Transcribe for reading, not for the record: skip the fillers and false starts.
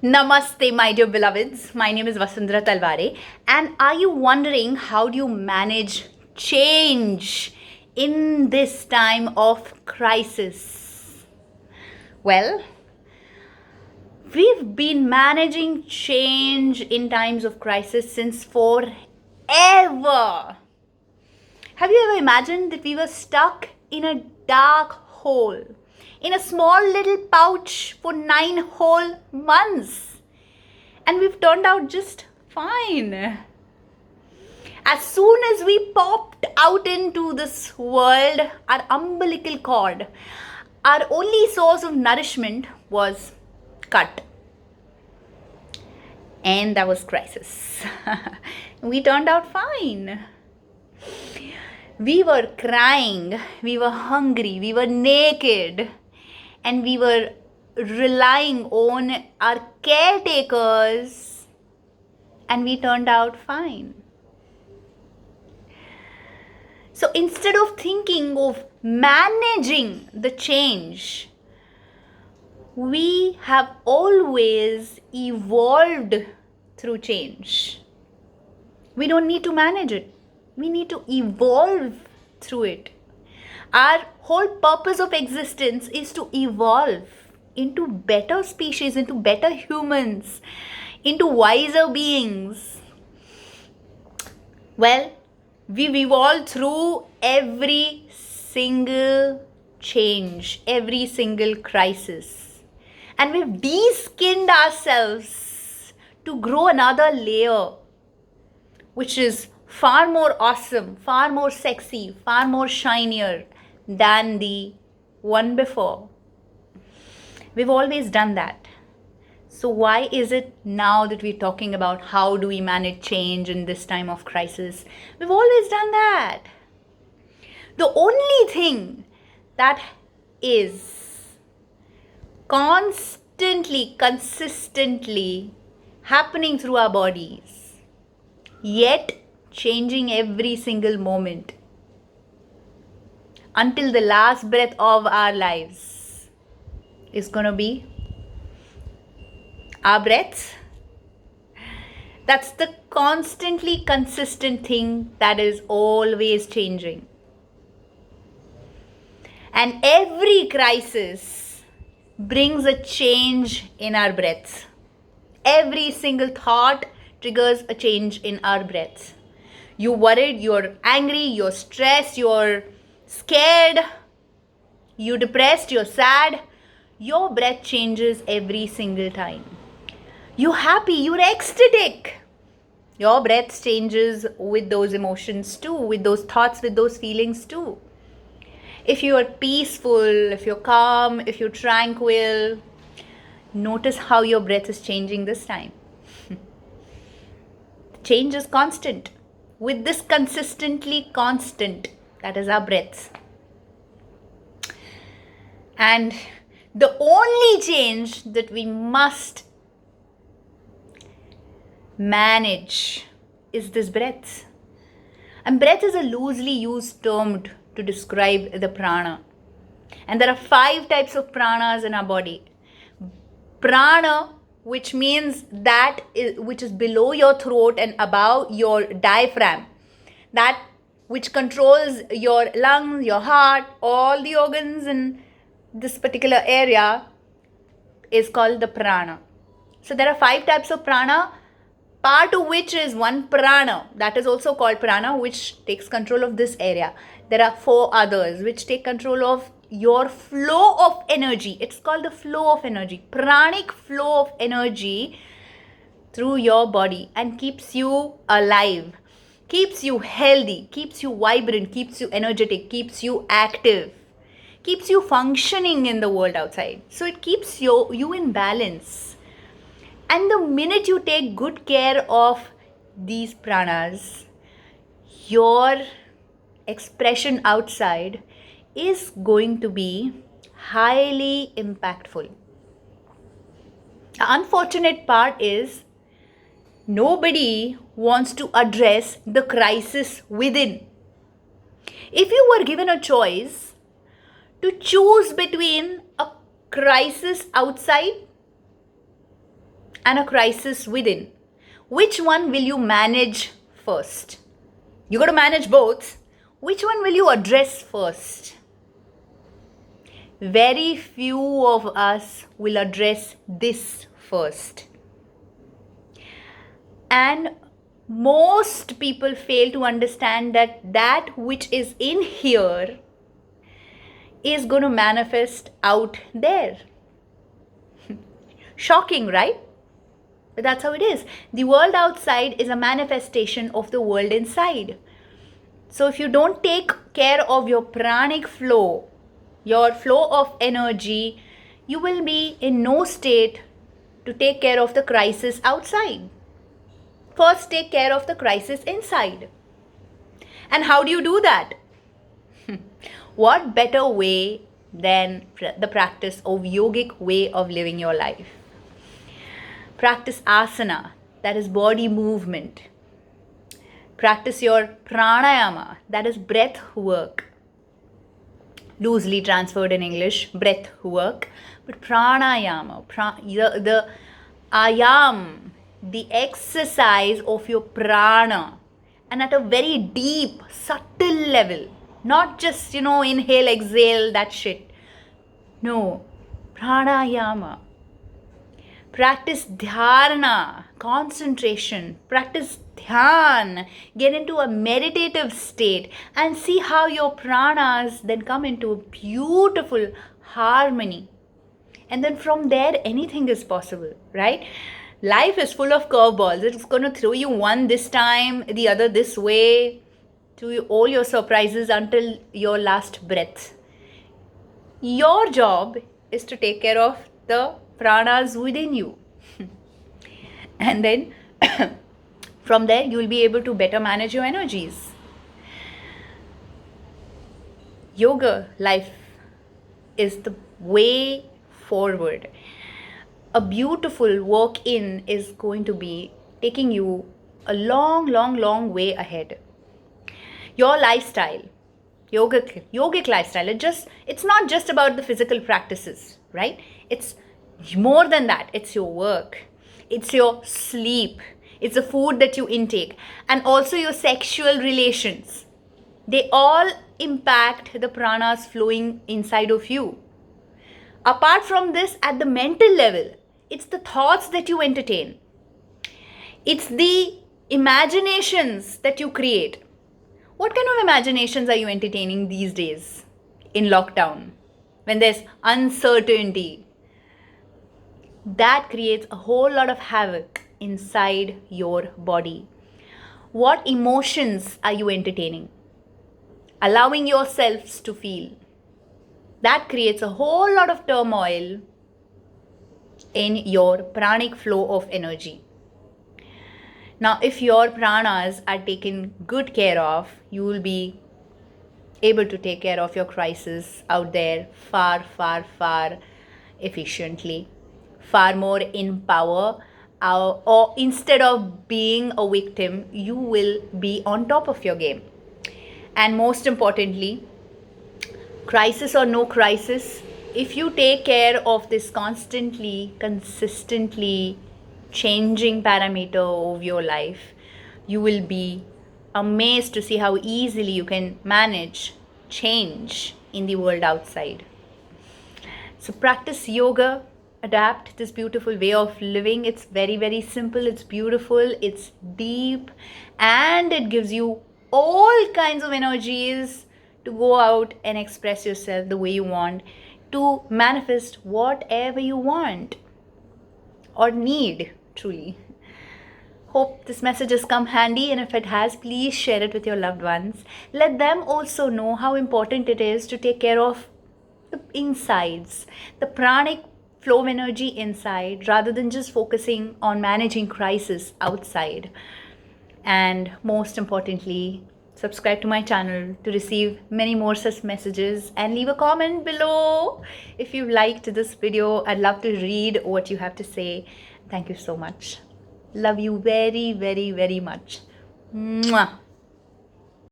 Namaste, my dear beloveds. My name is Vasundhara Talware, and are you wondering how do you manage change in this time of crisis? Well, we've been managing change in times of crisis since forever. Have you ever imagined that we were stuck in a dark hole, in a small little pouch for 9 whole months? And we've turned out just fine. As soon as we popped out into this world, our umbilical cord, our only source of nourishment, was cut. And that was crisis. We turned out fine. We were crying, we were hungry, we were naked, and we were relying on our caretakers, and we turned out fine. So instead of thinking of managing the change, we have always evolved through change. We don't need to manage it. We need to evolve through it. Our whole purpose of existence is to evolve into better species, into better humans, into wiser beings. Well, we've evolved through every single change, every single crisis. And we've de-skinned ourselves to grow another layer, which is far more awesome, far more sexy, far more shinier than the one before. We've always done that. So why is it now that we're talking about how do we manage change in this time of crisis? We've always done that. The only thing that is constantly, consistently happening through our bodies, yet changing every single moment until the last breath of our lives, is going to be our breaths. That's the constantly consistent thing that is always changing. And every crisis brings a change in our breaths. Every single thought triggers a change in our breaths. You're worried, you're angry, you're stressed, you're scared, you're depressed, you're sad. Your breath changes every single time. You're happy, you're ecstatic. Your breath changes with those emotions too, with those thoughts, with those feelings too. If you are peaceful, if you're calm, if you're tranquil, notice how your breath is changing this time. Change is constant. With this consistently constant, that is our breaths. And the only change that we must manage is this breath. And breath is a loosely used term to describe the prana. And there are 5 types of pranas in our body. Prana, which means which is below your throat and above your diaphragm, that which controls your lungs, your heart, all the organs in this particular area, is called the prana. So there are 5 types of prana, part of which is one prana, that is also called prana, which takes control of this area. There are 4 others which take control of your flow of energy. It's called the flow of energy, pranic flow of energy through your body, and keeps you alive, keeps you healthy, keeps you vibrant, keeps you energetic, keeps you active, keeps you functioning in the world outside. So it keeps you in balance. And the minute you take good care of these pranas, your expression outside is going to be highly impactful. The unfortunate part is nobody wants to address the crisis within. If you were given a choice to choose between a crisis outside and a crisis within. Which one will you manage first? You got to manage both. Which one will you address first? Very few of us will address this first. And most people fail to understand that which is in here is going to manifest out there. Shocking, right? But that's how it is. The world outside is a manifestation of the world inside. So if you don't take care of your pranic flow, your flow of energy, you will be in no state to take care of the crisis outside. First, take care of the crisis inside. And how do you do that? What better way than the practice of yogic way of living your life? Practice asana, that is body movement. Practice your pranayama, that is breath work. Loosely transferred in English, breath work. But pranayama, the ayam, the exercise of your prana, and at a very deep, subtle level. Not just, inhale, exhale, that shit. No, pranayama. Practice dharana, concentration. Practice dhyan. Get into a meditative state and see how your pranas then come into a beautiful harmony. And then from there, anything is possible, right? Life is full of curveballs. It's going to throw you one this time, the other this way, to all your surprises until your last breath. Your job is to take care of the pranas within you. And then from there, you will be able to better manage your energies. Yoga life is the way forward. A beautiful walk-in is going to be taking you a long, long, long way ahead. Your lifestyle, yogic lifestyle, it's not just about the physical practices, right? It's more than that. It's your work, it's your sleep, it's the food that you intake, and also your sexual relations. They all impact the pranas flowing inside of you. Apart from this, at the mental level, it's the thoughts that you entertain. It's the imaginations that you create. What kind of imaginations are you entertaining these days in lockdown when there's uncertainty? That creates a whole lot of havoc inside your body. What emotions are you entertaining? Allowing yourselves to feel. That creates a whole lot of turmoil in your pranic flow of energy. Now, if your pranas are taken good care of, you will be able to take care of your crisis out there far, far, far efficiently, far more in power, or instead of being a victim, you will be on top of your game. And most importantly, crisis or no crisis, if you take care of this constantly, consistently changing parameter of your life, you will be amazed to see how easily you can manage change in the world outside. So practice yoga, adapt this beautiful way of living. It's very, very simple, it's beautiful, it's deep, and it gives you all kinds of energies to go out and express yourself the way you want, to manifest whatever you want or need, truly. Hope this message has come handy, and if it has, please share it with your loved ones. Let them also know how important it is to take care of the insides, the pranic flow of energy inside, rather than just focusing on managing crisis outside. And most importantly, subscribe to my channel to receive many more such messages, and leave a comment below if you liked this video. I'd love to read what you have to say. Thank you so much. Love you very, very, very much. Mwah.